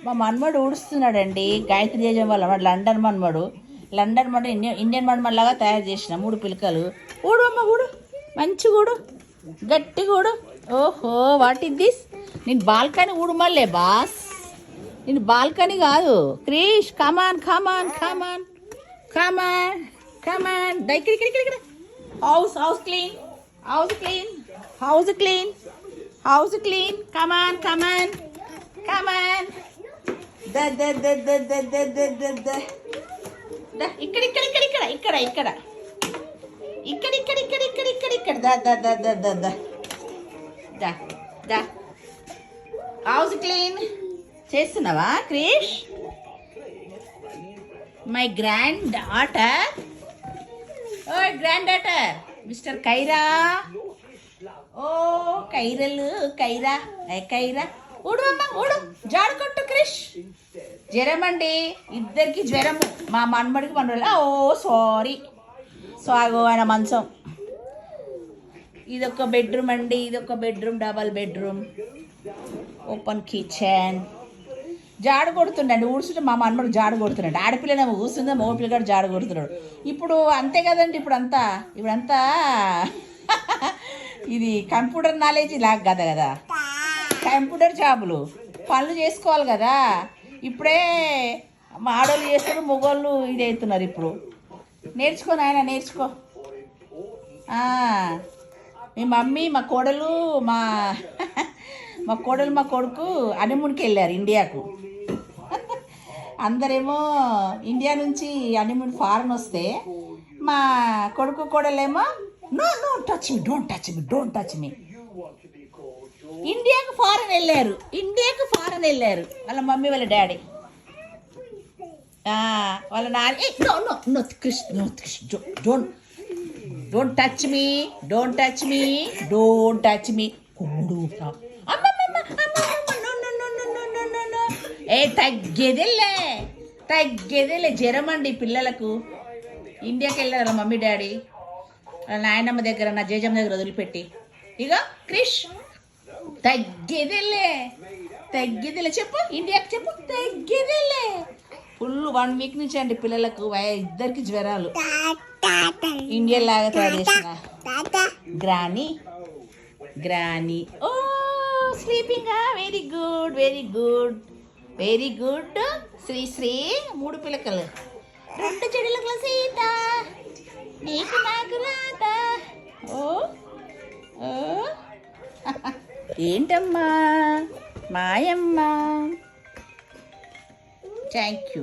మా మన్మడు ఊడుస్తున్నాడండి. గాయత్రి తేజం వల్ల వాడు లండన్ మన్మడు. ఇండియన్ మన్మడిలాగా తయారు చేసిన 3 పిలకలు. ఊడు అమ్మ ఊడు, మంచి ఊడు, గట్టి ఊడు. ఓహో, వాట్ ఇస్ దిస్? నేను బాల్కనీ ఊడమల్లే బాస్, నేను బాల్కనీ కాదు. Krish come on come on come on come on come on. ఇక్కడ house clean, house clean, house clean, house clean. Come on come on come on. ఇక్కడ హౌస్ క్లీన్ చేస్తున్నావా క్రిష్? మై గ్రాండ్ డాటర్, ఓ గ్రాండ్ డాటర్ మిస్టర్ కైరా. ఓ కైరలు, కైరా కైరా. ఊడు అమ్మ ఊడు, జాడు కొట్టు క్రిష్. జ్వరం అండి, ఇద్దరికి జ్వరము. మా మన్మడికి మనవల్ల. ఓ సారీ, సాగో ఆయన మంచం. ఇదొక బెడ్రూమ్ అండి, ఇదొక bedroom, double bedroom, open kitchen. జాడు కొడుతుండండి, ఊడ్చుంటే మా మన్మడు జాడు కొడుతున్నాడు. ఆడపిల్లనేమో కూర్చుందా, మగ పిల్లగాడు జాడు కొడుతున్నాడు. ఇప్పుడు అంతే కదండి, ఇప్పుడంతా ఇది కంప్యూటర్ నాలెడ్జ్ లాగా కదా, కంప్యూటర్ జాబులు పనులు చేసుకోవాలి కదా. ఇప్పుడే మా ఆడోళ్ళు చేస్తారు, మగోళ్ళు ఇది అవుతున్నారు. ఇప్పుడు నేర్చుకో నాయన, నేర్చుకో. మీ మమ్మీ, మా కోడలు, మా కొడుకు హనీమూన్కి వెళ్ళారు ఇండియాకు. అందరేమో ఇండియా నుంచి హనీమూన్ ఫారెన్ వస్తే, మా కొడుకు కోడలేమో no no touch me, don't touch me, don't touch me. ఇండియాకు ఫారెన్ వెళ్ళారు వాళ్ళ మమ్మీ వాళ్ళ డాడీ. వాళ్ళ నాన్న no no no Krish, no Krish, don't touch me, don't touch me, don't touch me. ఏ తగ్గేదేలే జ్వరం అండి పిల్లలకు. ఇండియాకి వెళ్ళారు వాళ్ళ మమ్మీ డాడీ, వాళ్ళ నాయనమ్మ దగ్గర, నా జేజమ్మ దగ్గర వదిలిపెట్టి. ఇక క్రిష్ తగ్గేదేలే చెప్పు, ఇండియాకి చెప్పు, తగ్గేదేలే. ఫుల్ 1 వీక్ నుంచి అండి పిల్లలకు ఇద్దరికి జ్వరాలు. ఇండియా లాగా తయారు చేసిన గ్రానీ. ఓ sleeping, very good very good very good. శ్రీ 3 పిలకలు, 2 చెడుల సీత, నీకు నాకు రాత. ఓ ఏంటమ్మా మాయమ్మ. Thank you.